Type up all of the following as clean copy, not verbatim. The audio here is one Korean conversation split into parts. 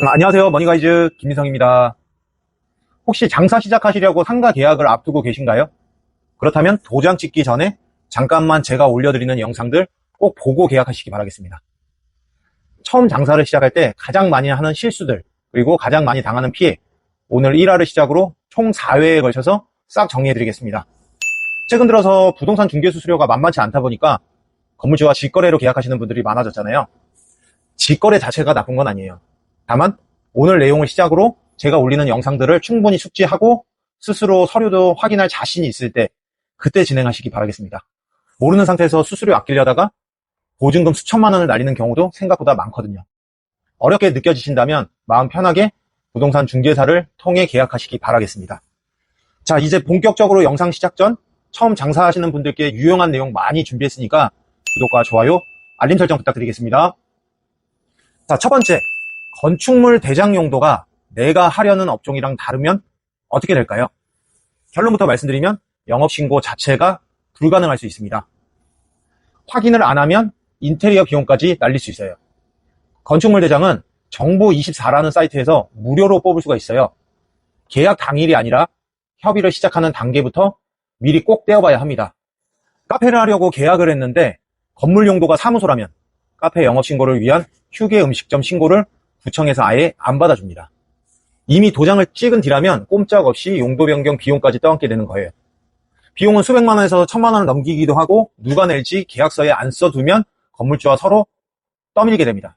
안녕하세요. 머니가이즈 김민성입니다. 혹시 장사 시작하시려고 상가 계약을 앞두고 계신가요? 그렇다면 도장 찍기 전에 잠깐만 제가 올려드리는 영상들 꼭 보고 계약하시기 바라겠습니다. 처음 장사를 시작할 때 가장 많이 하는 실수들, 그리고 가장 많이 당하는 피해, 오늘 1화를 시작으로 총 4회에 걸쳐서 싹 정리해드리겠습니다. 최근 들어서 부동산 중개 수수료가 만만치 않다 보니까 건물주와 직거래로 계약하시는 분들이 많아졌잖아요. 직거래 자체가 나쁜 건 아니에요. 다만 오늘 내용을 시작으로 제가 올리는 영상들을 충분히 숙지하고 스스로 서류도 확인할 자신이 있을 때 그때 진행하시기 바라겠습니다. 모르는 상태에서 수수료 아끼려다가 보증금 수천만 원을 날리는 경우도 생각보다 많거든요. 어렵게 느껴지신다면 마음 편하게 부동산 중개사를 통해 계약하시기 바라겠습니다. 자, 이제 본격적으로 영상 시작 전 처음 장사하시는 분들께 유용한 내용 많이 준비했으니까 구독과 좋아요, 알림 설정 부탁드리겠습니다. 자, 첫 번째, 건축물 대장 용도가 내가 하려는 업종이랑 다르면 어떻게 될까요? 결론부터 말씀드리면 영업신고 자체가 불가능할 수 있습니다. 확인을 안 하면 인테리어 비용까지 날릴 수 있어요. 건축물 대장은 정보24라는 사이트에서 무료로 뽑을 수가 있어요. 계약 당일이 아니라 협의를 시작하는 단계부터 미리 꼭 떼어봐야 합니다. 카페를 하려고 계약을 했는데 건물 용도가 사무소라면 카페 영업신고를 위한 휴게 음식점 신고를 구청에서 아예 안 받아줍니다. 이미 도장을 찍은 뒤라면 꼼짝없이 용도 변경 비용까지 떠안게 되는 거예요. 비용은 수백만 원에서 천만 원을 넘기기도 하고 누가 낼지 계약서에 안 써두면 건물주와 서로 떠밀게 됩니다.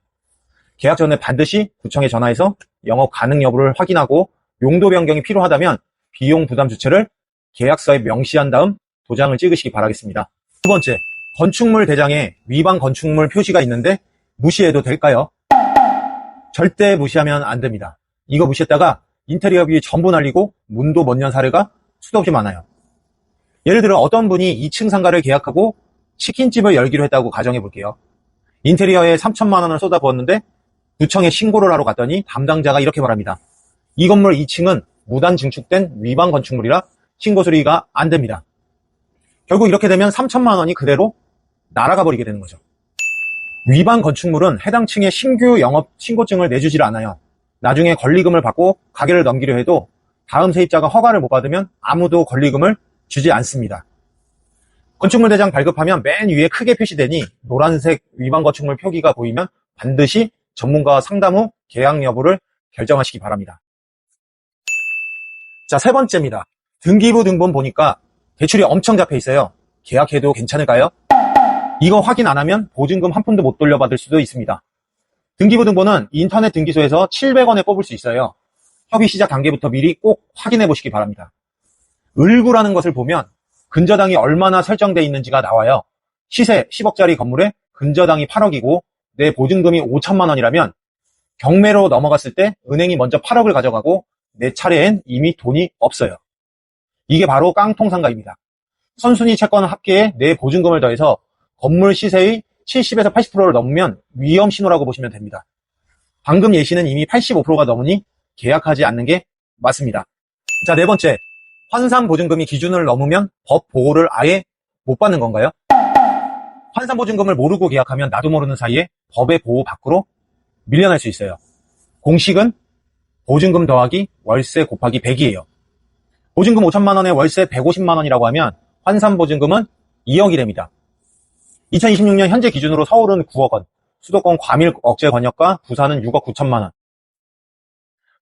계약 전에 반드시 구청에 전화해서 영업 가능 여부를 확인하고 용도 변경이 필요하다면 비용 부담 주체를 계약서에 명시한 다음 도장을 찍으시기 바라겠습니다. 두 번째, 건축물 대장에 위반 건축물 표시가 있는데 무시해도 될까요? 절대 무시하면 안 됩니다. 이거 무시했다가 인테리어비 전부 날리고 문도 못 연 사례가 수도 없이 많아요. 예를 들어 어떤 분이 2층 상가를 계약하고 치킨집을 열기로 했다고 가정해 볼게요. 인테리어에 3천만 원을 쏟아부었는데 구청에 신고를 하러 갔더니 담당자가 이렇게 말합니다. 이 건물 2층은 무단 증축된 위반 건축물이라 신고 수리가 안 됩니다. 결국 이렇게 되면 3천만 원이 그대로 날아가 버리게 되는 거죠. 위반 건축물은 해당 층에 신규 영업 신고증을 내주질 않아요. 나중에 권리금을 받고 가게를 넘기려 해도 다음 세입자가 허가를 못 받으면 아무도 권리금을 주지 않습니다. 건축물 대장 발급하면 맨 위에 크게 표시되니 노란색 위반 건축물 표기가 보이면 반드시 전문가와 상담 후 계약 여부를 결정하시기 바랍니다. 자, 세 번째입니다. 등기부 등본 보니까 대출이 엄청 잡혀 있어요. 계약해도 괜찮을까요? 이거 확인 안 하면 보증금 한 푼도 못 돌려받을 수도 있습니다. 등기부 등본은 인터넷 등기소에서 700원에 뽑을 수 있어요. 협의 시작 단계부터 미리 꼭 확인해 보시기 바랍니다. 을구라는 것을 보면 근저당이 얼마나 설정되어 있는지가 나와요. 시세 10억짜리 건물에 근저당이 8억이고 내 보증금이 5천만 원이라면 경매로 넘어갔을 때 은행이 먼저 8억을 가져가고 내 차례엔 이미 돈이 없어요. 이게 바로 깡통상가입니다. 선순위 채권 합계에 내 보증금을 더해서 건물 시세의 70에서 80%를 넘으면 위험 신호라고 보시면 됩니다. 방금 예시는 이미 85%가 넘으니 계약하지 않는 게 맞습니다. 자, 네 번째, 환산 보증금이 기준을 넘으면 법 보호를 아예 못 받는 건가요? 환산 보증금을 모르고 계약하면 나도 모르는 사이에 법의 보호 밖으로 밀려날 수 있어요. 공식은 보증금 더하기 월세 곱하기 100이에요. 보증금 5천만 원에 월세 150만 원이라고 하면 환산 보증금은 2억이 됩니다. 2026년 현재 기준으로 서울은 9억 원, 수도권 과밀 억제 권역과 부산은 6억 9천만 원,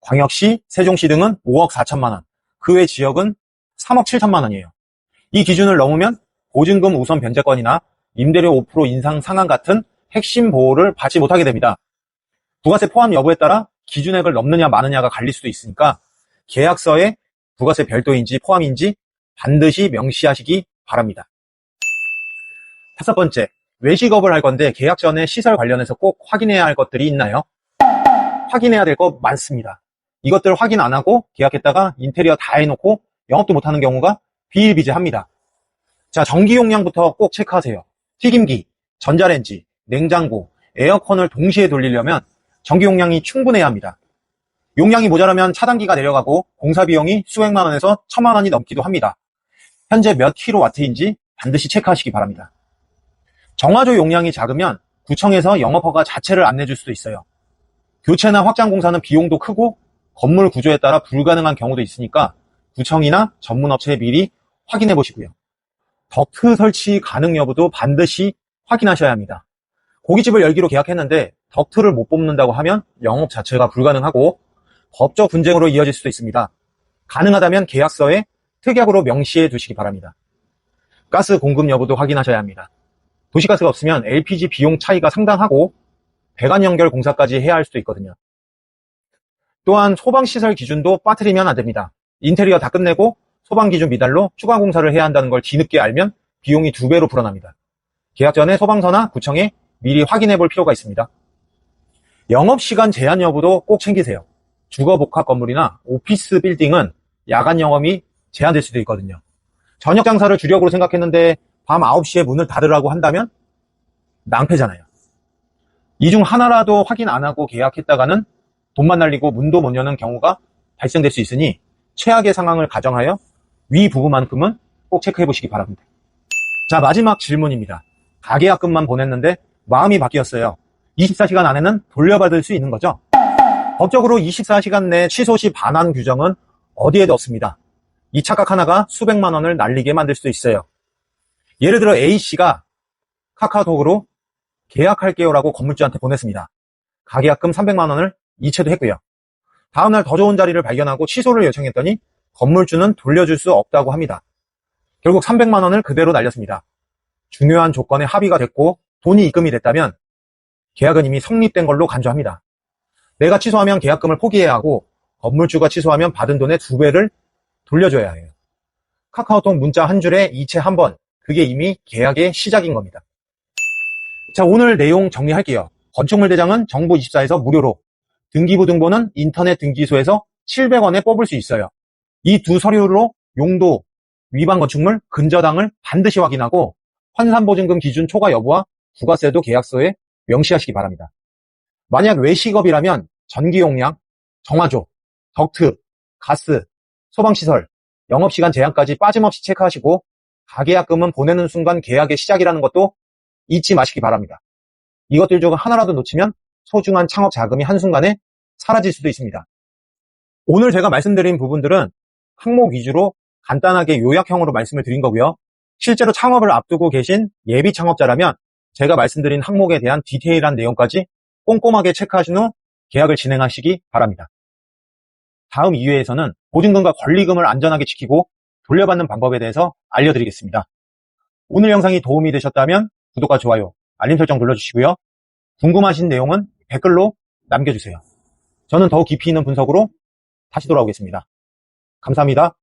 광역시, 세종시 등은 5억 4천만 원, 그 외 지역은 3억 7천만 원이에요. 이 기준을 넘으면 보증금 우선 변제권이나 임대료 5% 인상 상한 같은 핵심 보호를 받지 못하게 됩니다. 부가세 포함 여부에 따라 기준액을 넘느냐 마느냐가 갈릴 수도 있으니까 계약서에 부가세 별도인지 포함인지 반드시 명시하시기 바랍니다. 다섯 번째, 외식업을 할 건데 계약 전에 시설 관련해서 꼭 확인해야 할 것들이 있나요? 확인해야 될 거 많습니다. 이것들 확인 안 하고 계약했다가 인테리어 다 해놓고 영업도 못하는 경우가 비일비재합니다. 자, 전기 용량부터 꼭 체크하세요. 튀김기, 전자레인지, 냉장고, 에어컨을 동시에 돌리려면 전기 용량이 충분해야 합니다. 용량이 모자라면 차단기가 내려가고 공사 비용이 수백만 원에서 천만 원이 넘기도 합니다. 현재 몇 킬로와트인지 반드시 체크하시기 바랍니다. 정화조 용량이 작으면 구청에서 영업허가 자체를 안 내줄 수도 있어요. 교체나 확장 공사는 비용도 크고 건물 구조에 따라 불가능한 경우도 있으니까 구청이나 전문업체에 미리 확인해 보시고요. 덕트 설치 가능 여부도 반드시 확인하셔야 합니다. 고깃집을 열기로 계약했는데 덕트를 못 뽑는다고 하면 영업 자체가 불가능하고 법적 분쟁으로 이어질 수도 있습니다. 가능하다면 계약서에 특약으로 명시해 두시기 바랍니다. 가스 공급 여부도 확인하셔야 합니다. 도시가스가 없으면 LPG 비용 차이가 상당하고 배관 연결 공사까지 해야 할 수도 있거든요. 또한 소방시설 기준도 빠뜨리면 안 됩니다. 인테리어 다 끝내고 소방 기준 미달로 추가 공사를 해야 한다는 걸 뒤늦게 알면 비용이 2배로 불어납니다. 계약 전에 소방서나 구청에 미리 확인해 볼 필요가 있습니다. 영업시간 제한 여부도 꼭 챙기세요. 주거복합 건물이나 오피스 빌딩은 야간 영업이 제한될 수도 있거든요. 저녁 장사를 주력으로 생각했는데 밤 9시에 문을 닫으라고 한다면 낭패잖아요. 이 중 하나라도 확인 안 하고 계약했다가는 돈만 날리고 문도 못 여는 경우가 발생될 수 있으니 최악의 상황을 가정하여 위 부분만큼은 꼭 체크해 보시기 바랍니다. 자, 마지막 질문입니다. 가계약금만 보냈는데 마음이 바뀌었어요. 24시간 안에는 돌려받을 수 있는 거죠? 법적으로 24시간 내 취소 시 반환 규정은 어디에도 없습니다. 이 착각 하나가 수백만 원을 날리게 만들 수도 있어요. 예를 들어 A씨가 카카오톡으로 계약할게요라고 건물주한테 보냈습니다. 가계약금 300만 원을 이체도 했고요. 다음날 더 좋은 자리를 발견하고 취소를 요청했더니 건물주는 돌려줄 수 없다고 합니다. 결국 300만 원을 그대로 날렸습니다. 중요한 조건에 합의가 됐고 돈이 입금이 됐다면 계약은 이미 성립된 걸로 간주합니다. 내가 취소하면 계약금을 포기해야 하고 건물주가 취소하면 받은 돈의 2배를 돌려줘야 해요. 카카오톡 문자 한 줄에 이체 한 번, 그게 이미 계약의 시작인 겁니다. 자, 오늘 내용 정리할게요. 건축물 대장은 정부24에서 무료로, 등기부 등본은 인터넷 등기소에서 700원에 뽑을 수 있어요. 이 두 서류로 용도, 위반 건축물, 근저당을 반드시 확인하고 환산보증금 기준 초과 여부와 부가세도 계약서에 명시하시기 바랍니다. 만약 외식업이라면 전기용량, 정화조, 덕트, 가스, 소방시설, 영업시간 제한까지 빠짐없이 체크하시고 가계약금은 보내는 순간 계약의 시작이라는 것도 잊지 마시기 바랍니다. 이것들 중 하나라도 놓치면 소중한 창업 자금이 한순간에 사라질 수도 있습니다. 오늘 제가 말씀드린 부분들은 항목 위주로 간단하게 요약형으로 말씀을 드린 거고요. 실제로 창업을 앞두고 계신 예비 창업자라면 제가 말씀드린 항목에 대한 디테일한 내용까지 꼼꼼하게 체크하신 후 계약을 진행하시기 바랍니다. 다음 2회에서는 보증금과 권리금을 안전하게 지키고 돌려받는 방법에 대해서 알려드리겠습니다. 오늘 영상이 도움이 되셨다면 구독과 좋아요, 알림 설정 눌러주시고요. 궁금하신 내용은 댓글로 남겨주세요. 저는 더 깊이 있는 분석으로 다시 돌아오겠습니다. 감사합니다.